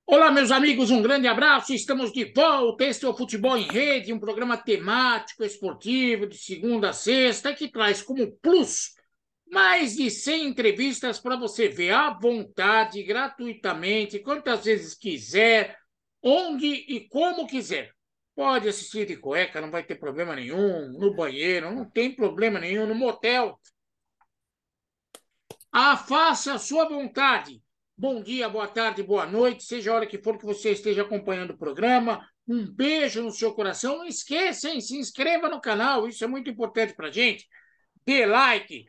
Olá, meus amigos, um grande abraço. Estamos de volta. Este é o Futebol em Rede, um programa temático, esportivo, de segunda a sexta, que traz como plus mais de 100 entrevistas para você ver à vontade, gratuitamente, quantas vezes quiser, onde e como quiser. Pode assistir de cueca, não vai ter problema nenhum. No banheiro, não tem problema nenhum. No motel, faça a sua vontade. Bom dia, boa tarde, boa noite, seja a hora que for que você esteja acompanhando o programa. Um beijo no seu coração. Não esqueça, hein? Se inscreva no canal, isso é muito importante para gente. Dê like,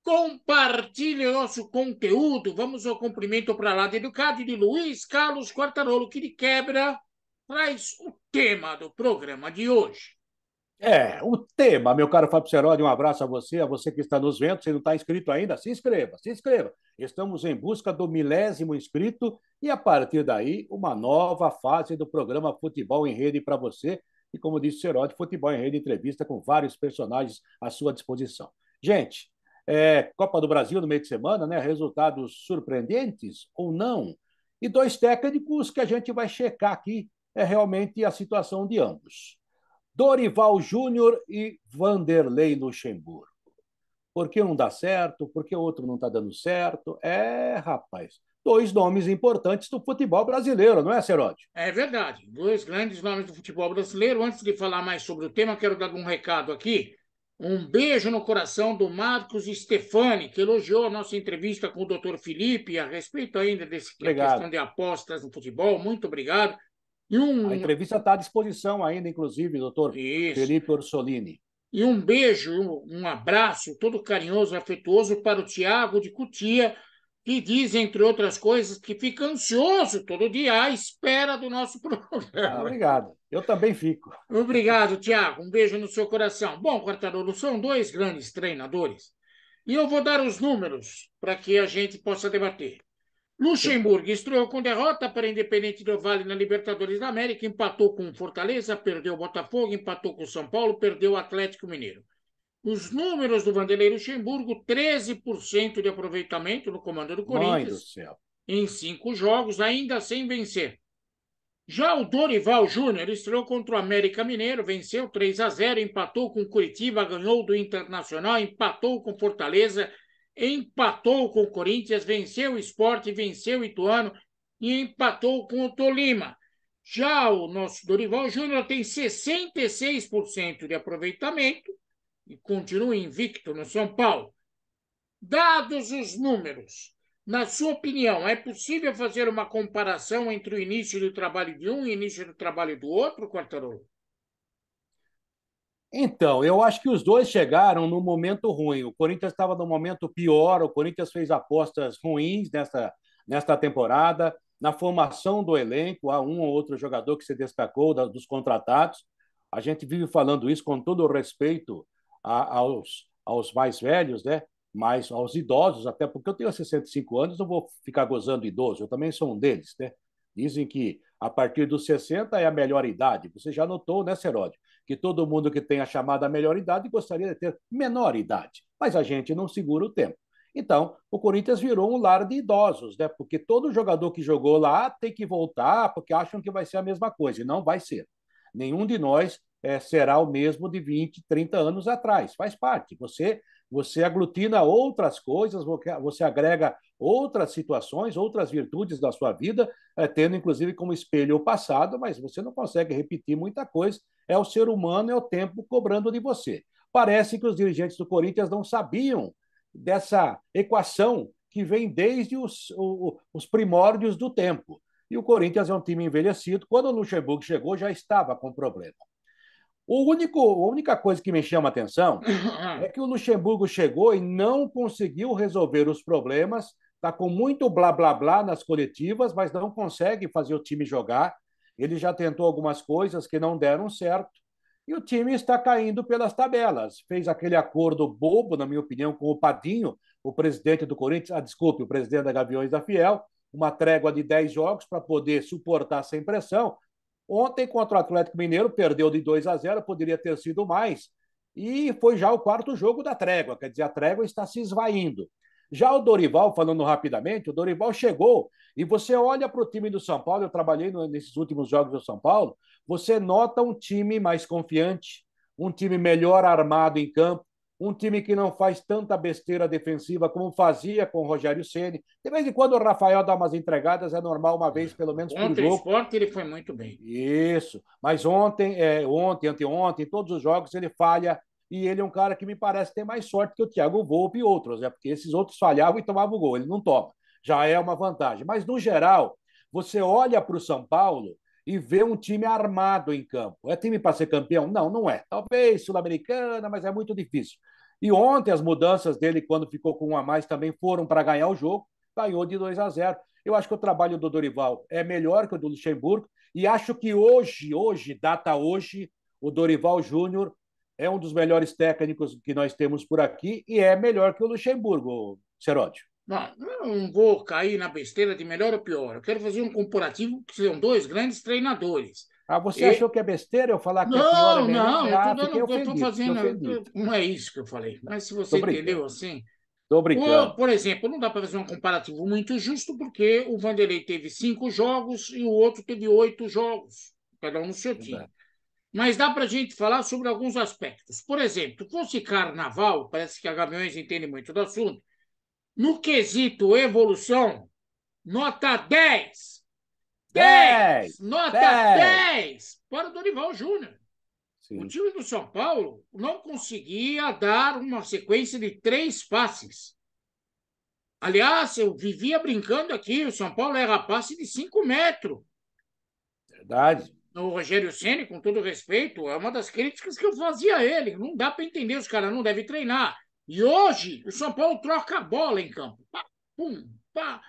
compartilhe o nosso conteúdo. Vamos ao cumprimento para lá de educado de Luiz Carlos Quartarolo, que de quebra traz o tema do programa de hoje. O tema, meu caro Fábio Serodi, um abraço a você que está nos vendo. Se não está inscrito ainda, se inscreva, se inscreva. Estamos em busca do milésimo inscrito e, a partir daí, uma nova fase do programa Futebol em Rede para você. E, como disse o Serodi, Futebol em Rede, entrevista com vários personagens à sua disposição. Gente, Copa do Brasil no meio de semana, né? Resultados surpreendentes ou não? E dois técnicos que a gente vai checar aqui realmente a situação de ambos. Dorival Júnior e Vanderlei Luxemburgo. Por que um dá certo? Por que o outro não está dando certo? Rapaz, dois nomes importantes do futebol brasileiro, não é, Seródio? É verdade. Dois grandes nomes do futebol brasileiro. Antes de falar mais sobre o tema, quero dar um recado aqui. Um beijo no coração do Marcos Stefani, que elogiou a nossa entrevista com o Dr. Felipe a respeito ainda dessa questão Obrigado. de apostas no futebol. Muito obrigado. E A um, entrevista está à disposição ainda, inclusive, doutor isso. Felipe Orsolini. E um beijo, um abraço todo carinhoso e afetuoso para o Tiago de Cutia, que diz, entre outras coisas, que fica ansioso todo dia à espera do nosso Ah, programa. obrigado. Eu também fico. Obrigado, Tiago. Um beijo no seu coração. Bom, Quartarolo, são dois grandes treinadores e eu vou dar os números para que a gente possa debater. Sim. Luxemburgo estreou com derrota para Independente do Vale na Libertadores da América, empatou com o Fortaleza, perdeu o Botafogo, empatou com o São Paulo, perdeu o Atlético Mineiro. Os números do Vanderlei Luxemburgo: 13% de aproveitamento no comando do Mãe do Corinthians céu. em 5 jogos, ainda sem vencer. Já o Dorival Júnior estreou contra o América Mineiro, venceu 3-0, empatou com o Curitiba, ganhou do Internacional, empatou com Fortaleza, empatou com o Corinthians, venceu o Sport, venceu o Ituano e empatou com o Tolima. Já o nosso Dorival Júnior tem 66% de aproveitamento e continua invicto no São Paulo. Dados os números, na sua opinião, é possível fazer uma comparação entre o início do trabalho de um e o início do trabalho do outro, Quartarolo? Então, eu acho que os dois chegaram no momento ruim. O Corinthians estava no momento pior, o Corinthians fez apostas ruins nesta temporada, na formação do elenco, há um ou outro jogador que se destacou dos contratados. A gente vive falando isso com todo o respeito aos mais velhos, né? Mas aos idosos, até porque eu tenho 65 anos, não vou ficar gozando idoso, eu também sou um deles, né? Dizem que a partir dos 60 é a melhor idade. Você já notou, né, Seródio? Que todo mundo que tem a chamada melhor idade gostaria de ter menor idade, mas a gente não segura o tempo. Então, o Corinthians virou um lar de idosos, né? Porque todo jogador que jogou lá tem que voltar porque acham que vai ser a mesma coisa, e não vai ser. Nenhum de nós será o mesmo de 20, 30 anos atrás. Faz parte. Você aglutina outras coisas, você agrega outras situações, outras virtudes da sua vida, tendo inclusive como espelho o passado, mas você não consegue repetir muita coisa. É o ser humano, é o tempo cobrando de você. Parece que os dirigentes do Corinthians não sabiam dessa equação que vem desde os primórdios do tempo. E o Corinthians é um time envelhecido. Quando o Luxemburgo chegou, já estava com problema. A única coisa que me chama a atenção é que o Luxemburgo chegou e não conseguiu resolver os problemas, está com muito blá blá blá nas coletivas, mas não consegue fazer o time jogar. Ele já tentou algumas coisas que não deram certo e o time está caindo pelas tabelas. Fez aquele acordo bobo, na minha opinião, com o Patinho, o presidente do Corinthians, desculpe, o presidente da Gaviões da Fiel, uma trégua de 10 jogos para poder suportar essa impressão. Ontem, contra o Atlético Mineiro, perdeu de 2-0, poderia ter sido mais. E foi já o quarto jogo da trégua, quer dizer, a trégua está se esvaindo. Já o Dorival, falando rapidamente, o Dorival chegou e você olha para o time do São Paulo, eu trabalhei nesses últimos jogos do São Paulo, você nota um time mais confiante, um time melhor armado em campo, um time que não faz tanta besteira defensiva como fazia com o Rogério Ceni. De vez em quando o Rafael dá umas entregadas, é normal, uma vez pelo menos por Contra o jogo. Sport ele foi muito bem. Isso. Mas anteontem, todos os jogos ele falha. E ele é um cara que me parece ter mais sorte que o Thiago Volpe e outros, né? Porque esses outros falhavam e tomavam o gol. Ele não toma. Já é uma vantagem. Mas, no geral, você olha para o São Paulo e vê um time armado em campo. É time para ser campeão? Não, não é. Talvez Sul-Americana, mas é muito difícil. E ontem as mudanças dele, quando ficou com um a mais, também foram para ganhar o jogo. Ganhou de 2-0. Eu acho que o trabalho do Dorival é melhor que o do Luxemburgo. E acho que data hoje, o Dorival Júnior é um dos melhores técnicos que nós temos por aqui e é melhor que o Luxemburgo, Seródio. Não, eu não vou cair na besteira de melhor ou pior. Eu quero fazer um comparativo que são dois grandes treinadores. Ah, você E... achou que é besteira eu falar que é pior é Não, melhor? não, eu estou Ah, dando, fiquei eu estou ofendido, fiquei fazendo. ofendido. Não é isso que eu falei. Mas se Tô você brincando, entendeu assim. tô brincando. Por exemplo, não dá para fazer um comparativo muito justo, porque o Vanderlei teve 5 jogos e o outro teve 8 jogos, cada um no seu time. Verdade. Mas dá para a gente falar sobre alguns aspectos. Por exemplo, fosse carnaval, parece que a Gaviões entende muito do assunto. No quesito evolução, nota 10. 10! 10! Nota 10! 10 para o Dorival Júnior. O Sim, time do São Paulo não conseguia dar uma sequência de 3 passes. Aliás, eu vivia brincando aqui, o São Paulo erra passe de 5 metros. verdade. O Rogério Ceni, com todo respeito, é uma das críticas que eu fazia a ele. Não dá para entender, os caras não devem treinar. E hoje, o São Paulo troca a bola em campo. Pá, pum, pá.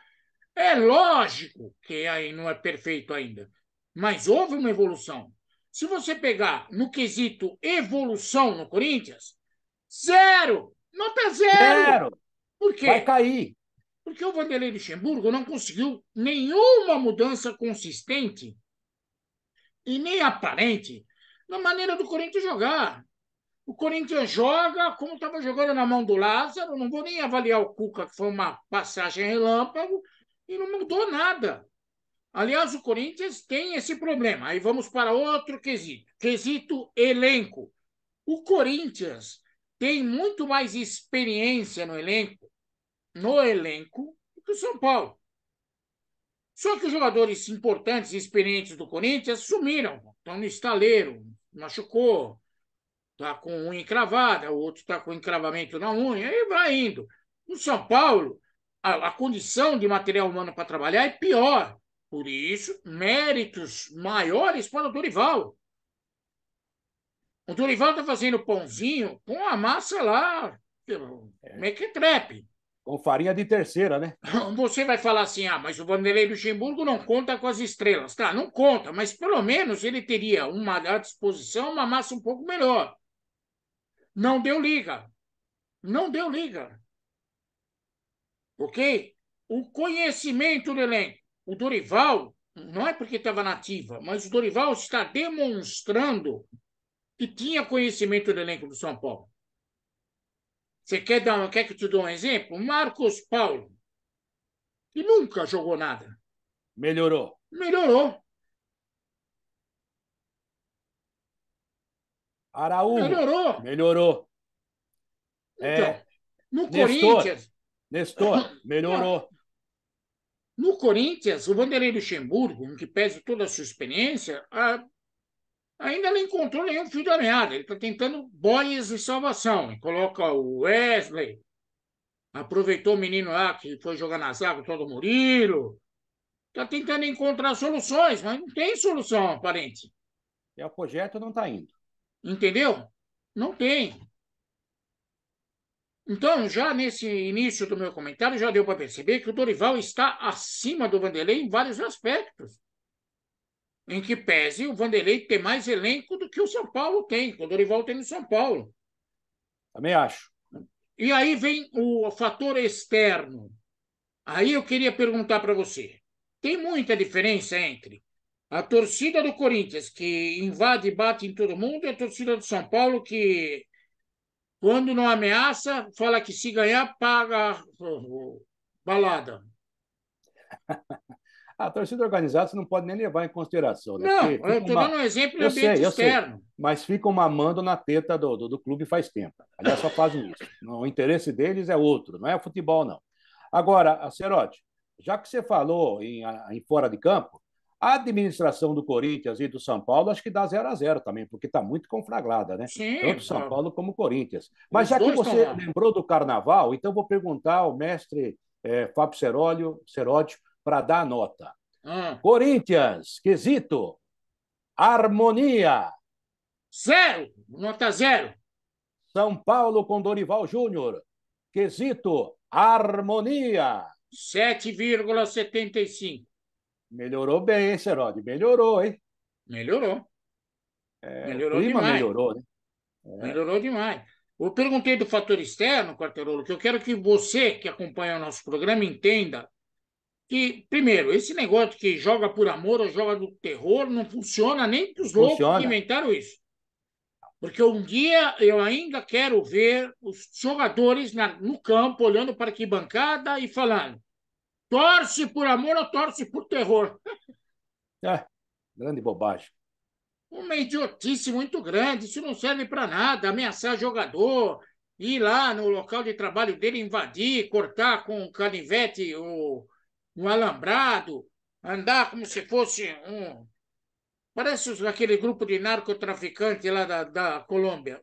É lógico que aí não é perfeito ainda, mas houve uma evolução. Se você pegar no quesito evolução no Corinthians, zero, nota zero. Zero! Por Vai quê? cair. Porque o Vanderlei Luxemburgo não conseguiu nenhuma mudança consistente e nem aparente na maneira do Corinthians jogar. O Corinthians joga como estava jogando na mão do Lázaro. Não vou nem avaliar o Cuca, que foi uma passagem relâmpago, e não mudou nada. Aliás, o Corinthians tem esse problema. Aí vamos para outro quesito. Quesito elenco. O Corinthians tem muito mais experiência no elenco do que o São Paulo. Só que os jogadores importantes e experientes do Corinthians sumiram. Estão no estaleiro, machucou, está com unha encravada, o outro está com encravamento na unha, e vai indo. No São Paulo, a condição de material humano para trabalhar é pior. Por isso, méritos maiores para o Dorival. O Dorival está fazendo pãozinho com a massa lá, mequetrefe. Com farinha de terceira, né? Você vai falar assim, mas o Vanderlei Luxemburgo não conta com as estrelas. Tá, não conta, mas pelo menos ele teria à disposição uma massa um pouco melhor. Não deu liga. Não deu liga. Ok? O conhecimento do elenco. O Dorival, não é porque estava nativa, mas o Dorival está demonstrando que tinha conhecimento do elenco do São Paulo. Você quer que eu te dê um exemplo? Marcos Paulo, que nunca jogou nada. Melhorou. Melhorou. Araújo, Melhorou. melhorou. Então, É, no Nestor, Corinthians, Nestor, não, melhorou. no Corinthians, o Vanderlei Luxemburgo, em que pese toda a sua experiência, ainda não encontrou nenhum fio da meada. Ele está tentando boias de salvação. Ele coloca o Wesley, aproveitou o menino lá que foi jogar na zaga, todo Murilo. Está tentando encontrar soluções, mas não tem solução aparente. E o projeto não está indo. Entendeu? Não tem. Então, já nesse início do meu comentário, já deu para perceber que o Dorival está acima do Vanderlei em vários aspectos. Em que pese o Vanderlei ter mais elenco do que o São Paulo tem, que o Dorival tem no São Paulo. Também acho. E aí vem o fator externo. Aí eu queria perguntar para você: tem muita diferença entre a torcida do Corinthians, que invade e bate em todo mundo, e a torcida do São Paulo, que Quando não ameaça, fala que se ganhar, paga balada. A torcida organizada você não pode nem levar em consideração, né? Não, Porque eu fica estou dando uma. um exemplo de ambiente Eu sei, externo. mas ficam mamando na teta do clube faz tempo. Aliás, só fazem isso. O interesse deles é outro, não é futebol, não. Agora, Cerote, já que você falou em fora de campo, a administração do Corinthians e do São Paulo acho que dá 0-0 também, porque está muito conflagrada, né? Tanto Sim, São Paulo como Corinthians. Mas os já que dois estão você mal. lembrou do Carnaval, então vou perguntar ao mestre Fábio Seródio para dar a nota. Ah, Corinthians, quesito, harmonia. zero, nota zero. São Paulo com Dorival Júnior, quesito, harmonia. 7,75. Melhorou bem, hein, Serode? Melhorou, hein? Melhorou. O Melhorou clima demais. melhorou, né? Melhorou demais. Eu perguntei do fator externo, Quarterolo, que eu quero que você, que acompanha o nosso programa, entenda que, primeiro, esse negócio que joga por amor ou joga do terror não funciona nem para os loucos que Funciona. inventaram isso. Porque um dia eu ainda quero ver os jogadores no campo, olhando para a arquibancada e falando: torce por amor ou torce por terror? É, grande bobagem. Uma idiotice muito grande, isso não serve para nada. Ameaçar jogador, ir lá no local de trabalho dele, invadir, cortar com um canivete um alambrado, andar como se fosse um. Parece aquele grupo de narcotraficante lá da Colômbia.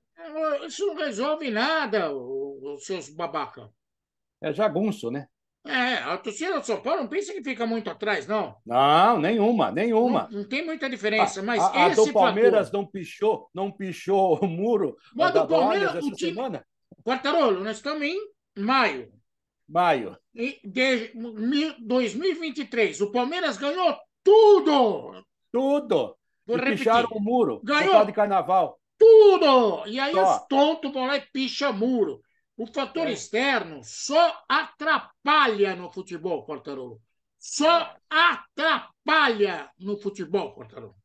Isso não resolve nada, os seus babaca. É jagunço, né? A torcida do São Paulo não pensa que fica muito atrás, não. Não, nenhuma, Não, nenhuma. não tem muita A, diferença, mas a do esse Palmeiras fator. não pichou o muro Mas do do Allianz Palmeiras, o essa time. semana? Quartarolo, nós estamos em maio Maio. de 2023. O Palmeiras ganhou tudo. Tudo. Vou E picharam repetir. o muro por causa de Ganhou carnaval. tudo. E aí os Só. tontos vão lá e picham muro. O fator É. externo só atrapalha no futebol, Quartarolo. Só atrapalha no futebol, Quartarolo.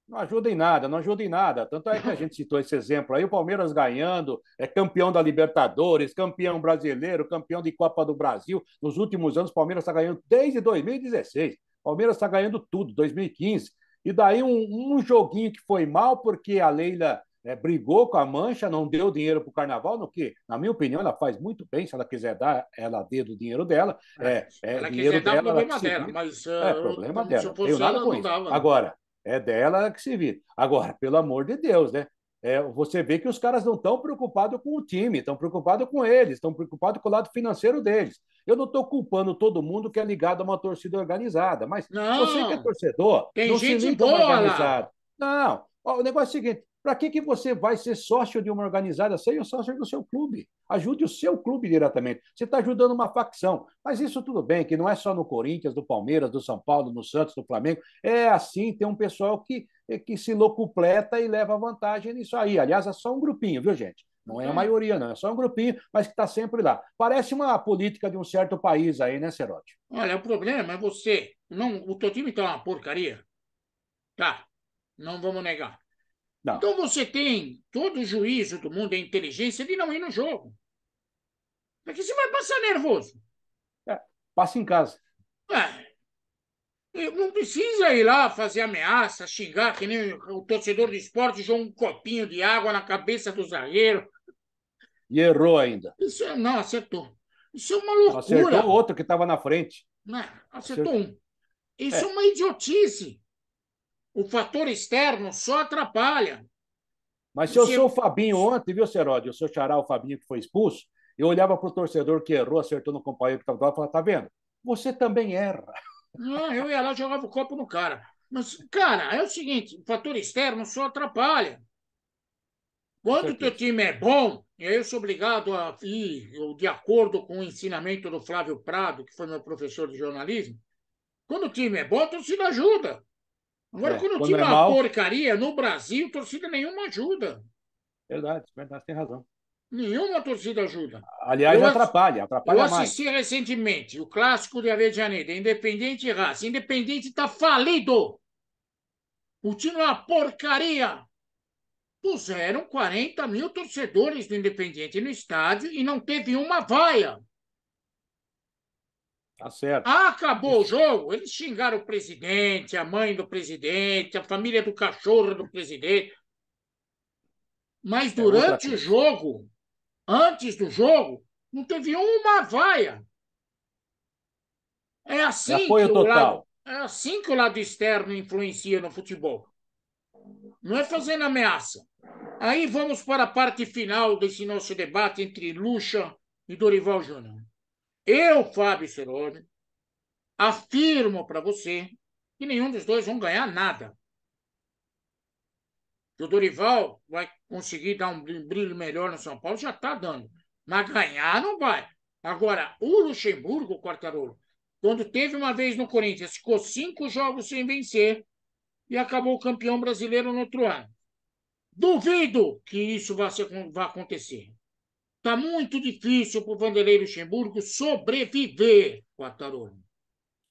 Não ajuda em nada, não ajuda em nada. Tanto é que a gente citou esse exemplo aí, o Palmeiras ganhando, é campeão da Libertadores, campeão brasileiro, campeão de Copa do Brasil. Nos últimos anos, o Palmeiras está ganhando desde 2016. O Palmeiras está ganhando tudo, 2015. E daí um joguinho que foi mal, porque a Leila brigou com a Mancha, não deu dinheiro para o Carnaval, no que, na minha opinião, ela faz muito bem. Se ela quiser dar, ela dê do dinheiro dela. Se É ela dinheiro quiser dar, o dela, ela que problema se dela. vira. Mas É problema se eu dela, não tenho fosse nada ela, com não isso. dava, não. Agora, é dela que se vira. Agora, pelo amor de Deus, né? Você vê que os caras não estão preocupados com o time, estão preocupados com eles, estão preocupados com o lado financeiro deles. Eu não estou culpando todo mundo que é ligado a uma torcida organizada, mas você que é Não, torcedor, tem não se gente liga a uma boa lá. organizada. Não, ó, o negócio é o seguinte: para que você vai ser sócio de uma organizada? Seja sócio do seu clube. Ajude o seu clube diretamente. Você está ajudando uma facção. Mas isso tudo bem, que não é só no Corinthians, do Palmeiras, do São Paulo, no Santos, do Flamengo. É assim, tem um pessoal que se locupleta e leva vantagem nisso aí. Aliás, é só um grupinho, viu, gente? Não é a Então, maioria, não. É só um grupinho, mas que está sempre lá. Parece uma política de um certo país aí, né, Cerote? olha, o problema é você. Não, o teu time tá uma porcaria. Tá, não vamos negar. Não. Então você tem todo o juízo do mundo e a inteligência de não ir no jogo. Porque você vai passar nervoso. É, passa em casa. É, não precisa ir lá fazer ameaça, xingar, que nem o torcedor do esporte joga um copinho de água na cabeça do zagueiro. E errou ainda. Não, acertou. Isso é uma Acertou o loucura. outro que estava na frente. Né? Acertou Acertou. um. Isso é É, uma idiotice. O fator externo só atrapalha. mas se eu Você, sou o Fabinho ontem, viu, Seródio? O seu xará, o Fabinho, que foi expulso, eu olhava para o torcedor que errou, acertou no companheiro que estava do lado e falava: tá vendo? Você também erra. não, eu ia lá e jogava o copo no cara. Mas, cara, é o seguinte: o fator externo só atrapalha. Com Quando o teu certeza. time é bom, e aí eu sou obrigado a ir de acordo com o ensinamento do Flávio Prado, que foi meu professor de jornalismo. Quando o time é bom, a torcida ajuda. Agora, quando o Quando time é é uma mal, porcaria, no Brasil, torcida nenhuma ajuda. verdade, verdade, tem razão. Nenhuma torcida ajuda. Aliás, Eu, atrapalha, eu atrapalha mais. assisti recentemente o clássico de Avejaneda, Independente e Racing. Independente está falido. O time é uma porcaria. Puseram 40 mil torcedores do Independiente no estádio e não teve uma vaia. Tá certo. Acabou o jogo, eles xingaram o presidente, a mãe do presidente, a família do cachorro do presidente. Mas É outra durante o coisa. jogo, antes do jogo, não teve uma vaia. É apoio total. É assim que o lado externo influencia no futebol. Não é fazendo ameaça. Aí vamos para a parte final desse nosso debate entre Lucha e Dorival Júnior. Eu, Fábio Cerone, afirmo para você que nenhum dos dois vão ganhar nada. Que o Dorival vai conseguir dar um brilho melhor no São Paulo, já está dando. Mas ganhar não vai. Agora, o Luxemburgo, Quartarolo, quando teve uma vez no Corinthians, ficou 5 jogos sem vencer e acabou campeão brasileiro no outro ano. Duvido que isso vá acontecer. Está muito difícil para o Vanderlei Luxemburgo sobreviver, Quartarolo.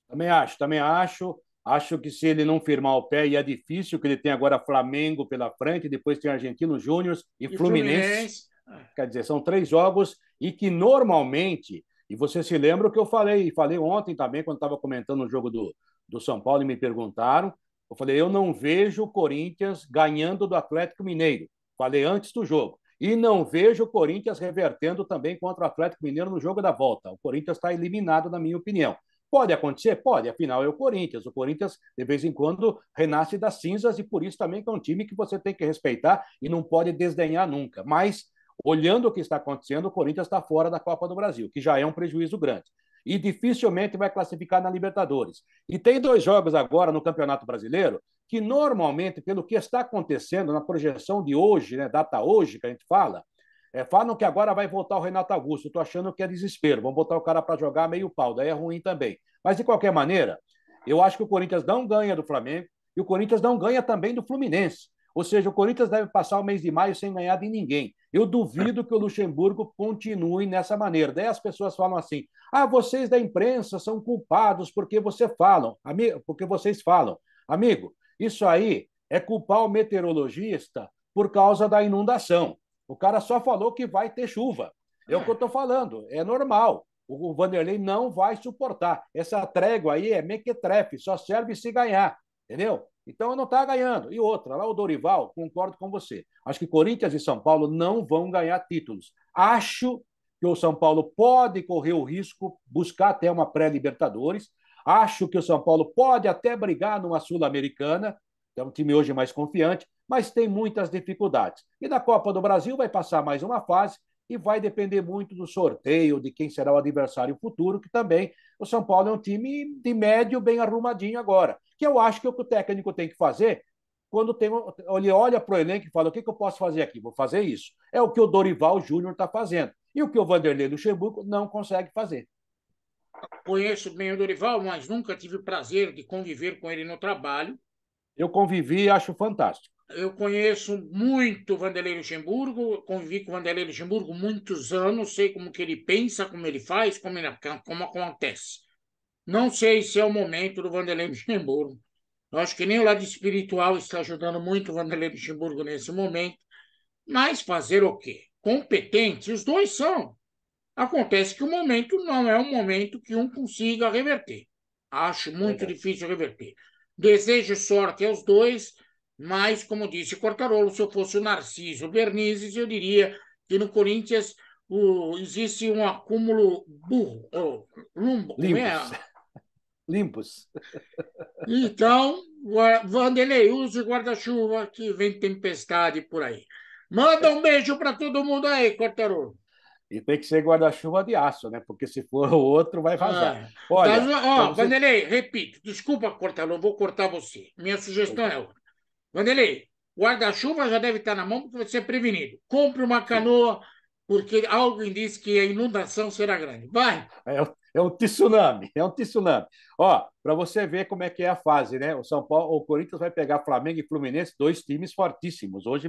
Também acho, também acho. Acho que se ele não firmar o pé, e é difícil, que ele tem agora Flamengo pela frente, depois tem Argentino Júnior e E Fluminense. Fluminense. Quer dizer, são 3 jogos e que normalmente, e você se lembra o que eu falei ontem também, quando estava comentando o jogo do São Paulo e me perguntaram, eu falei, eu não vejo o Corinthians ganhando do Atlético Mineiro. Falei antes do jogo. E não vejo o Corinthians revertendo também contra o Atlético Mineiro no jogo da volta. O Corinthians está eliminado, na minha opinião. Pode acontecer? Pode, afinal é o Corinthians. O Corinthians, de vez em quando, renasce das cinzas e por isso também que é um time que você tem que respeitar e não pode desdenhar nunca. Mas, olhando o que está acontecendo, o Corinthians está fora da Copa do Brasil, que já é um prejuízo grande. E dificilmente vai classificar na Libertadores. E tem 2 jogos agora no Campeonato Brasileiro que normalmente, pelo que está acontecendo na projeção de hoje, né, data hoje que a gente fala, falam que agora vai voltar o Renato Augusto. Estou achando que é desespero. Vão botar o cara para jogar meio pau. Daí é ruim também. Mas, de qualquer maneira, eu acho que o Corinthians não ganha do Flamengo e o Corinthians não ganha também do Fluminense. Ou seja, o Corinthians deve passar o mês de maio sem ganhar de ninguém. Eu duvido que o Luxemburgo continue nessa maneira. Daí as pessoas falam assim: ah, vocês da imprensa são culpados porque porque vocês falam. Amigo, isso aí é culpar o meteorologista por causa da inundação. O cara só falou que vai ter chuva. É o que eu estou falando, é normal. O Vanderlei não vai suportar. Essa trégua aí é mequetrefe, só serve se ganhar, entendeu? Então não está ganhando. E outra, lá o Dorival, concordo com você. Acho que Corinthians e São Paulo não vão ganhar títulos. Acho que o São Paulo pode correr o risco, buscar até uma pré-Libertadores. Acho que o São Paulo pode até brigar numa Sul-Americana, é um time hoje mais confiante, mas tem muitas dificuldades. E na Copa do Brasil vai passar mais uma fase e vai depender muito do sorteio, de quem será o adversário futuro, que também o São Paulo é um time de médio bem arrumadinho agora. Que eu acho que é o que o técnico tem que fazer quando ele olha para o elenco e fala: o que eu posso fazer aqui? Vou fazer isso. É o que o Dorival Júnior está fazendo. E o que o Vanderlei Luxemburgo não consegue fazer. Conheço bem o Dorival, mas nunca tive o prazer de conviver com ele no trabalho. Eu convivi e acho fantástico. Eu conheço muito o Vanderlei Luxemburgo, convivi com o Vanderlei Luxemburgo muitos anos, sei como que ele pensa, como ele faz, como acontece. Não sei se é o momento do Vanderlei Luxemburgo. Eu acho que nem o lado espiritual está ajudando muito o Vanderlei Luxemburgo nesse momento. Mas fazer o quê? Competente, os dois são. Acontece que o momento não é um momento que um consiga reverter. Acho muito Verdade. difícil reverter. Desejo sorte aos dois, mas, como disse Cortarolo, se eu fosse o Narciso Bernizes, eu diria que no Corinthians existe um acúmulo burro, ou lumbo, como é? Limpos. Limpos. Então, Vanderlei, use guarda-chuva que vem tempestade por aí. Manda um beijo para todo mundo aí, Cortarolo. E tem que ser guarda-chuva de aço, né? Porque se for o outro, vai vazar. Ah, tá, Olha, para ó, você. Vanderlei, repito, desculpa cortar, não vou cortar você. Minha sugestão é outra. Vanderlei, guarda-chuva já deve estar na mão porque você é prevenido. Compre uma Sim. canoa, porque alguém disse que a inundação será grande. Vai! É um tsunami, é um tsunami. Ó, para você ver como é que é a fase, né? O São Paulo, o Corinthians vai pegar Flamengo e Fluminense, 2 times fortíssimos, hoje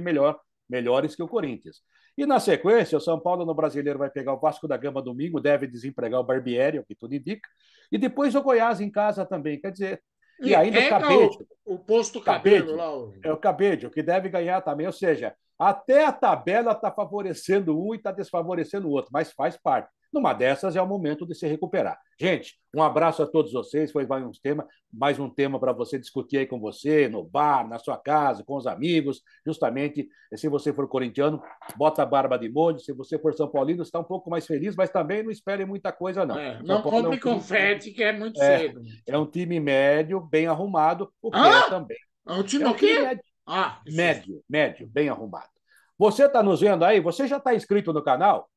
melhores que o Corinthians. E na sequência, o São Paulo no Brasileiro vai pegar o Vasco da Gama domingo, deve desempregar o Barbieri, o que tudo indica. E depois o Goiás em casa também, quer dizer, E e ainda o pega Cabede, o posto cabelo Cabede, lá. é o Cabede, que deve ganhar também, ou seja, Até a tabela está favorecendo um e está desfavorecendo o outro, mas faz parte. Numa dessas é o momento de se recuperar. Gente, um abraço a todos vocês. Foi mais um tema para você discutir aí com você, no bar, na sua casa, com os amigos. Justamente, se você for corintiano, bota a barba de molho. Se você for São Paulino, está um pouco mais feliz, mas também não espere muita coisa, não. São Não Paulo compre confete, que é muito é, cedo. é um time médio, bem arrumado, o que é Ah! também. É um time É um o quê? time médio, Ah, que susto. médio, bem arrumado. Você está nos vendo aí? Você já está inscrito no canal?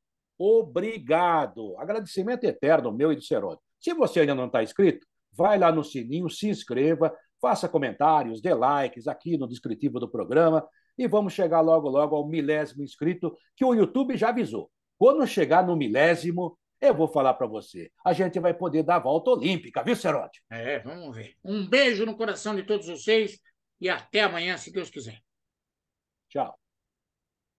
Obrigado. Agradecimento eterno meu e do Serônio. Se você ainda não está inscrito, vai lá no sininho, se inscreva, faça comentários, dê likes aqui no descritivo do programa e vamos chegar logo, logo ao milésimo inscrito, que o YouTube já avisou. Quando chegar no milésimo, eu vou falar para você. A gente vai poder dar a volta olímpica, viu, Serônio? Vamos ver. Um beijo no coração de todos vocês e até amanhã, se Deus quiser. Tchau.